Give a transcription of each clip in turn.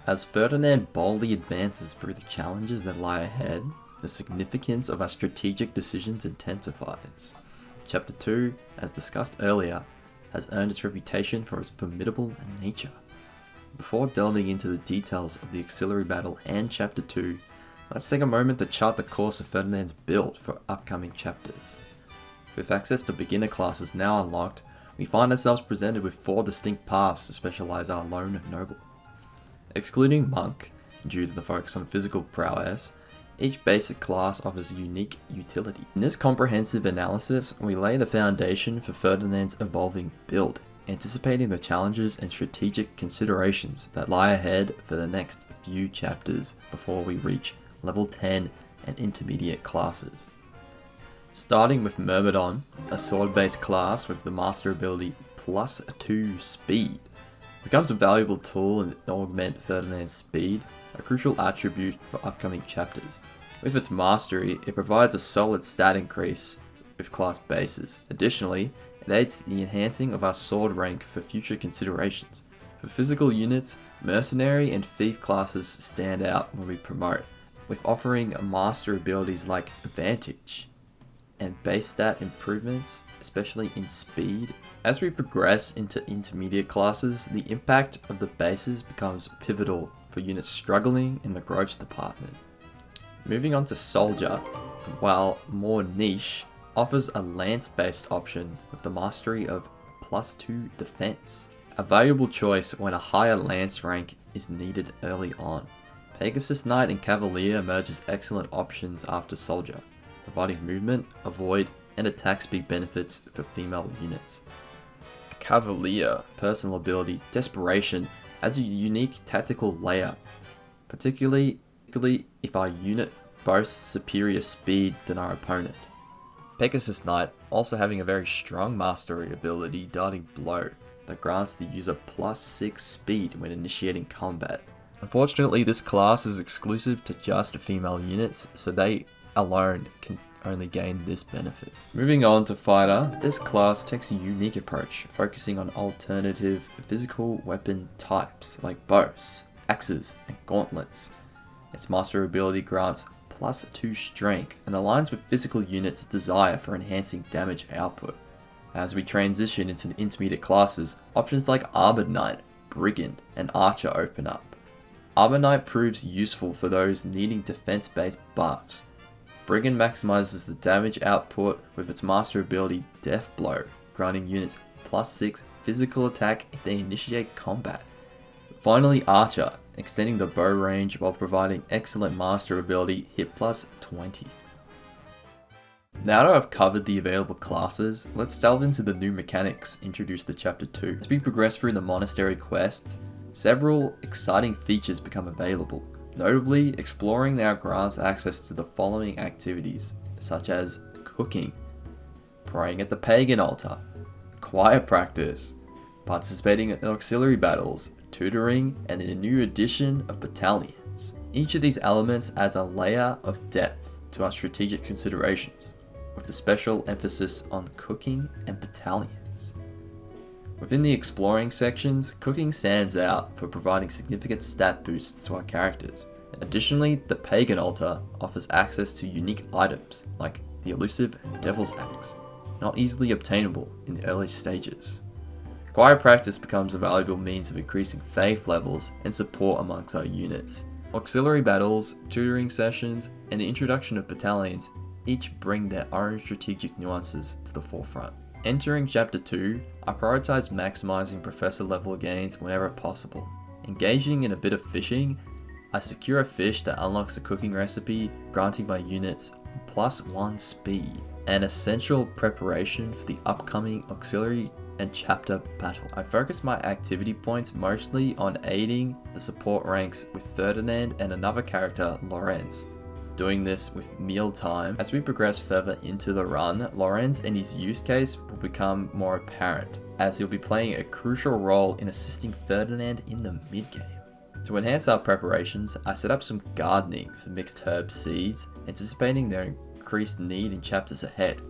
As Ferdinand boldly advances through the challenges that lie ahead, the significance of our strategic decisions intensifies. Chapter 2, as discussed earlier, has earned its reputation for its formidable nature. Before delving into the details of the auxiliary battle and Chapter 2, let's take a moment to chart the course of Ferdinand's build for upcoming chapters. With access to beginner classes now unlocked, we find ourselves presented with 4 distinct paths to specialize our lone noble. Excluding Monk, due to the focus on physical prowess, each basic class offers a unique utility. In this comprehensive analysis, we lay the foundation for Ferdinand's evolving build, anticipating the challenges and strategic considerations that lie ahead for the next few chapters before we reach level 10 and intermediate classes. Starting with Myrmidon, a sword-based class with the master ability +2 speed, becomes a valuable tool to augment Ferdinand's speed, a crucial attribute for upcoming chapters. With its mastery, it provides a solid stat increase with class bases. Additionally, it aids the enhancing of our sword rank for future considerations. For physical units, mercenary and thief classes stand out when we promote, with offering master abilities like Advantage and base stat improvements, especially in speed. As we progress into intermediate classes, the impact of the bases becomes pivotal for units struggling in the growth department. Moving on to Soldier, while more niche, offers a lance-based option with the mastery of +2 defense, a valuable choice when a higher lance rank is needed early on. Pegasus Knight and Cavalier emerge as excellent options after Soldier, providing movement, avoid, and attack speed benefits for female units. Cavalier, personal ability, Desperation, has a unique tactical layout, particularly if our unit boasts superior speed than our opponent. Pegasus Knight also having a very strong mastery ability, Darting Blow, that grants the user +6 speed when initiating combat. Unfortunately, this class is exclusive to just female units, so they alone can only gain this benefit. Moving on to Fighter, this class takes a unique approach, focusing on alternative physical weapon types like bows, axes, and gauntlets. Its master ability grants +2 strength and aligns with physical units' desire for enhancing damage output. As we transition into the intermediate classes, options like Armored Knight, Brigand, and Archer open up. Armored Knight proves useful for those needing defense-based buffs. Brigand maximizes the damage output with its master ability Death Blow, granting units +6 physical attack if they initiate combat. Finally, Archer, extending the bow range while providing excellent master ability Hit +20. Now that I've covered the available classes, let's delve into the new mechanics introduced to Chapter 2. As we progress through the monastery quests, several exciting features become available. Notably, exploring now grants access to the following activities, such as cooking, praying at the pagan altar, choir practice, participating in auxiliary battles, tutoring, and a new addition of battalions. Each of these elements adds a layer of depth to our strategic considerations, with the special emphasis on cooking and battalions. Within the exploring sections, cooking stands out for providing significant stat boosts to our characters. Additionally, the Pagan Altar offers access to unique items like the elusive Devil's Axe, not easily obtainable in the early stages. Choir practice becomes a valuable means of increasing faith levels and support amongst our units. Auxiliary battles, tutoring sessions, and the introduction of battalions each bring their own strategic nuances to the forefront. Entering Chapter 2, I prioritize maximizing professor level gains whenever possible. Engaging in a bit of fishing, I secure a fish that unlocks a cooking recipe, granting my units +1 speed, an essential preparation for the upcoming auxiliary and chapter battle. I focus my activity points mostly on aiding the support ranks with Ferdinand and another character, Lorenz. Doing this with mealtime. As we progress further into the run, Lorenz and his use case will become more apparent, as he'll be playing a crucial role in assisting Ferdinand in the mid-game. To enhance our preparations, I set up some gardening for mixed herb seeds, anticipating their increased need in chapters ahead.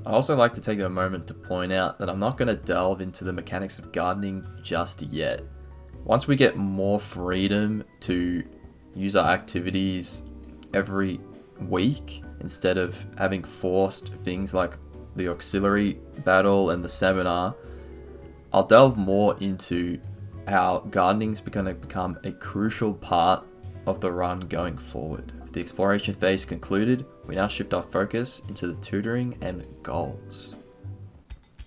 I also like to take a moment to point out that I'm not going to delve into the mechanics of gardening just yet. Once we get more freedom to use our activities every week, instead of having forced things like the auxiliary battle and the seminar, I'll delve more into how gardening is going to become a crucial part of the run going forward. With the exploration phase concluded, we now shift our focus into the tutoring and goals.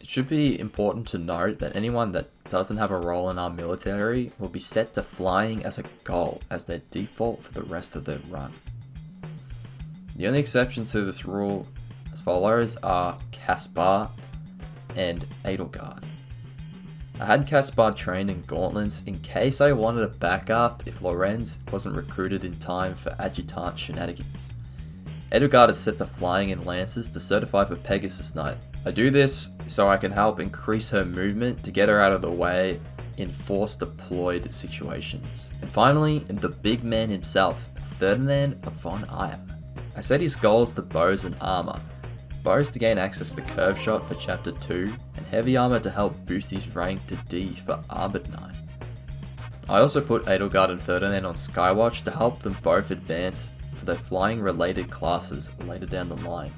It should be important to note that anyone that doesn't have a role in our military will be set to flying as a goal as their default for the rest of their run. The only exceptions to this rule as follows are Caspar and Edelgard. I had Caspar trained in gauntlets in case I wanted a backup if Lorenz wasn't recruited in time for adjutant shenanigans. Edelgard is set to flying in lances to certify for Pegasus Knight. I do this so I can help increase her movement to get her out of the way in force deployed situations. And finally, the big man himself, Ferdinand von Eyre. I set his goals to bows and armor. Bows to gain access to curve shot for chapter 2, and heavy armor to help boost his rank to D for armored knight. I also put Edelgard and Ferdinand on Skywatch to help them both advance for their flying related classes later down the line.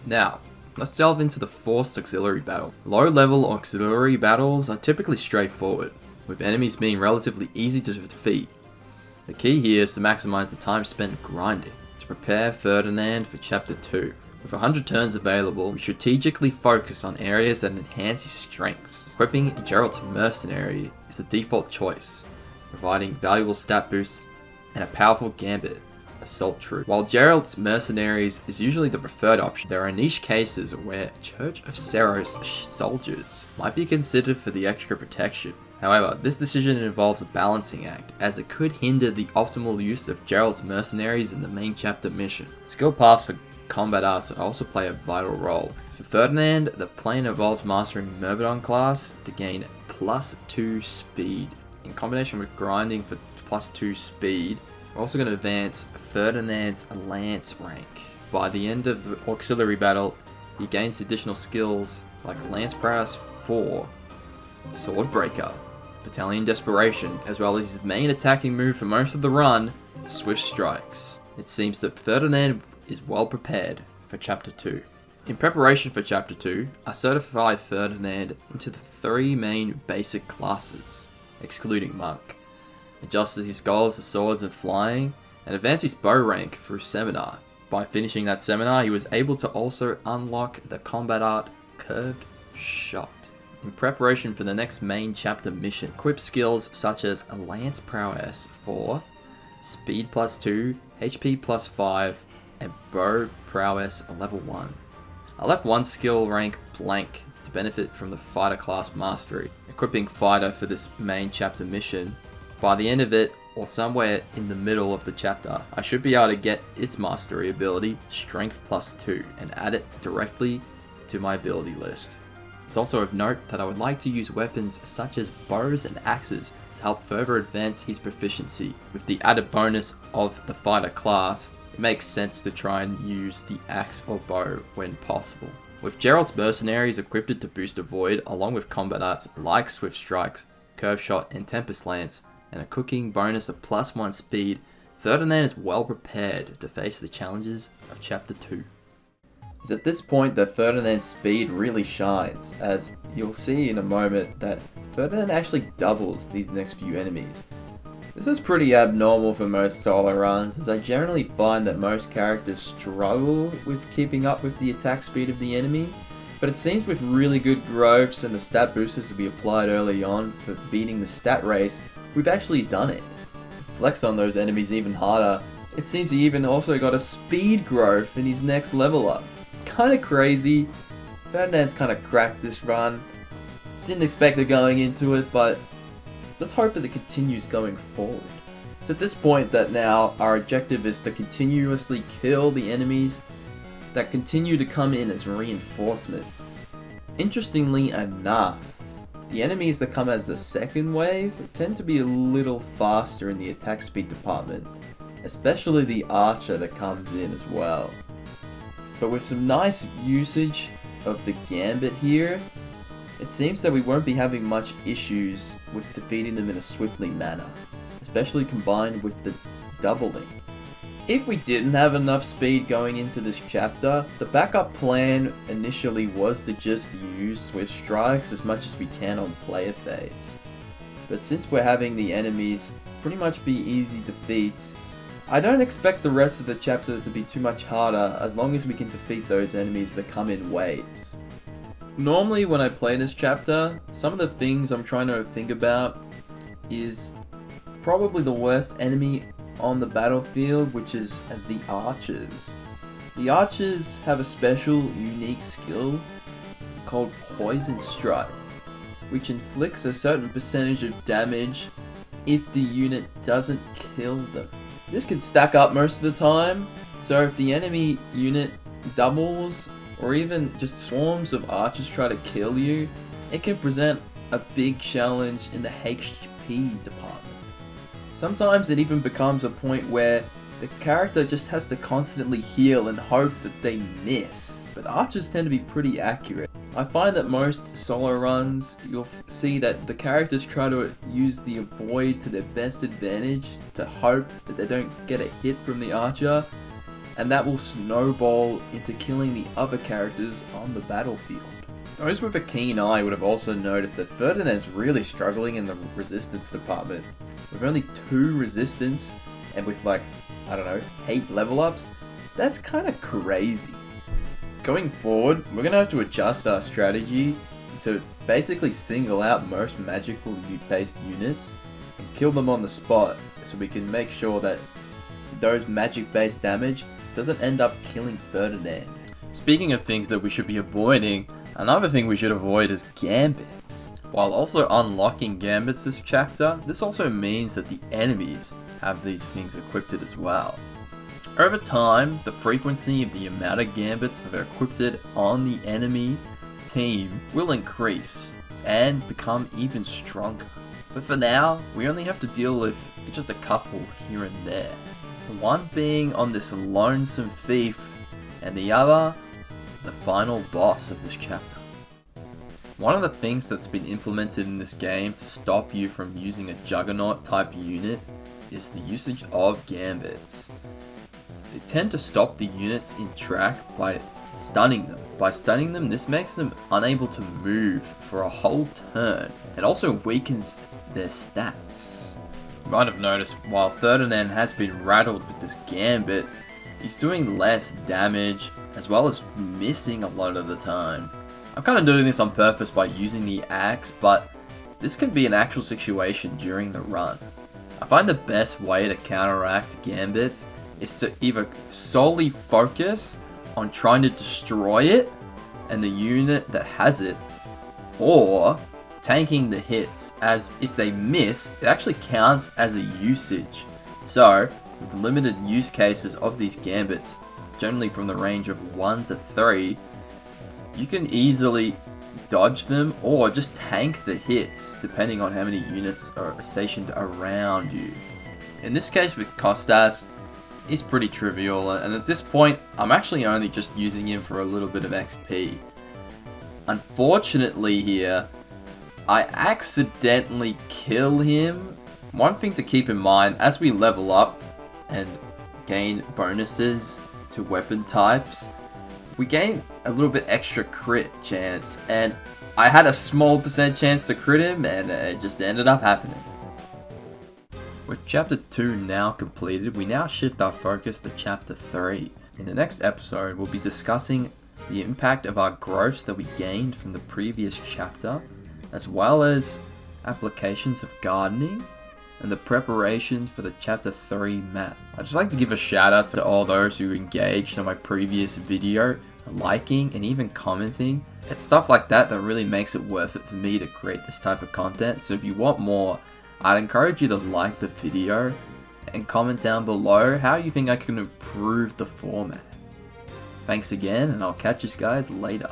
Now, let's delve into the forced auxiliary battle. Low level auxiliary battles are typically straightforward, with enemies being relatively easy to defeat. The key here is to maximize the time spent grinding. To prepare Ferdinand for chapter 2. With 100 turns available, we strategically focus on areas that enhance his strengths. Equipping Gerald's Mercenary is the default choice, providing valuable stat boosts and a powerful gambit, Assault Troop. While Gerald's Mercenaries is usually the preferred option, there are niche cases where Church of Seros soldiers might be considered for the extra protection. However, this decision involves a balancing act, as it could hinder the optimal use of Gerald's Mercenaries in the main chapter mission. Skill paths and combat arts also play a vital role. For Ferdinand, the plan involves mastering Myrmidon class to gain +2 speed. In combination with grinding for +2 speed, we're also going to advance Ferdinand's Lance rank. By the end of the auxiliary battle, he gains additional skills like Lance Prowess 4, Swordbreaker, Battalion Desperation, as well as his main attacking move for most of the run, Swift Strikes. It seems that Ferdinand is well prepared for chapter 2. In preparation for chapter 2, I certified Ferdinand into the 3 main basic classes, excluding Monk, adjusted his goals to swords and flying, and advanced his bow rank through seminar. By finishing that seminar, he was able to also unlock the combat art Curved Shot. In preparation for the next main chapter mission, equip skills such as Lance Prowess 4, Speed +2, HP +5, and Bow Prowess level 1. I left one skill rank blank to benefit from the Fighter class mastery, equipping Fighter for this main chapter mission. By the end of it, or somewhere in the middle of the chapter, I should be able to get its mastery ability, Strength +2, and add it directly to my ability list. It's also of note that I would like to use weapons such as bows and axes to help further advance his proficiency. With the added bonus of the Fighter class, it makes sense to try and use the axe or bow when possible. With Gerald's Mercenaries equipped to boost a void, along with combat arts like Swift Strikes, Curve Shot, and Tempest Lance, and a cooking bonus of +1 speed, Ferdinand is well prepared to face the challenges of chapter 2. It's at this point that Ferdinand's speed really shines, as you'll see in a moment that Ferdinand actually doubles these next few enemies. This is pretty abnormal for most solo runs, as I generally find that most characters struggle with keeping up with the attack speed of the enemy, but it seems with really good growths and the stat boosters to be applied early on for beating the stat race, we've actually done it. To flex on those enemies even harder, it seems he even also got a speed growth in his next level up. Kinda crazy. Ferdinand's kinda cracked this run. Didn't expect it going into it, but let's hope that it continues going forward. It's at this point that now our objective is to continuously kill the enemies that continue to come in as reinforcements. Interestingly enough, the enemies that come as the second wave tend to be a little faster in the attack speed department, especially the archer that comes in as well. But with some nice usage of the gambit here, it seems that we won't be having much issues with defeating them in a swiftly manner, especially combined with the doubling. If we didn't have enough speed going into this chapter, the backup plan initially was to just use Swift Strikes as much as we can on player phase. But since we're having the enemies pretty much be easy defeats, I don't expect the rest of the chapter to be too much harder as long as we can defeat those enemies that come in waves. Normally when I play this chapter, some of the things I'm trying to think about is probably the worst enemy on the battlefield, which is the archers. The archers have a special, unique skill called Poison Strike, which inflicts a certain percentage of damage if the unit doesn't kill them. This can stack up most of the time, so if the enemy unit doubles or even just swarms of archers try to kill you, it can present a big challenge in the HP department. Sometimes it even becomes a point where the character just has to constantly heal and hope that they miss, but archers tend to be pretty accurate. I find that most solo runs, you'll see that the characters try to use the avoid to their best advantage to hope that they don't get a hit from the archer, and that will snowball into killing the other characters on the battlefield. Those with a keen eye would have also noticed that Ferdinand's really struggling in the resistance department. With only 2 resistance and with 8 level ups, that's kinda crazy. Going forward, we're gonna have to adjust our strategy to basically single out most magical based units and kill them on the spot so we can make sure that those magic based damage doesn't end up killing Ferdinand. Speaking of things that we should be avoiding, another thing we should avoid is gambits. While also unlocking gambits this chapter, this also means that the enemies have these things equipped as well. Over time, the frequency of the amount of gambits that are equipped on the enemy team will increase and become even stronger. But for now, we only have to deal with just a couple here and there. One being on this lonesome thief, and the other, the final boss of this chapter. One of the things that's been implemented in this game to stop you from using a Juggernaut type unit is the usage of gambits. They tend to stop the units in track by stunning them. By stunning them, this makes them unable to move for a whole turn and also weakens their stats. You might have noticed while Ferdinand has been rattled with this gambit, he's doing less damage as well as missing a lot of the time. I'm kind of doing this on purpose by using the axe, but this can be an actual situation during the run. I find the best way to counteract gambits is to either solely focus on trying to destroy it and the unit that has it, or tanking the hits, as if they miss, it actually counts as a usage. So, with the limited use cases of these gambits, generally from the range of 1 to 3, you can easily dodge them or just tank the hits depending on how many units are stationed around you. In this case with Kostas, he's pretty trivial, and at this point I'm actually only just using him for a little bit of XP. Unfortunately here, I accidentally kill him. One thing to keep in mind, as we level up and gain bonuses to weapon types, we gain a little bit extra crit chance, and I had a small percent chance to crit him, and it just ended up happening. With chapter 2 now completed, we now shift our focus to chapter 3. In the next episode, we'll be discussing the impact of our growth that we gained from the previous chapter, as well as applications of gardening and the preparation for the chapter 3 map. I'd just like to give a shout out to all those who engaged on my previous video, liking and even commenting. It's stuff like that that really makes it worth it for me to create this type of content. So if you want more, I'd encourage you to like the video and comment down below how you think I can improve the format. Thanks again, and I'll catch you guys later.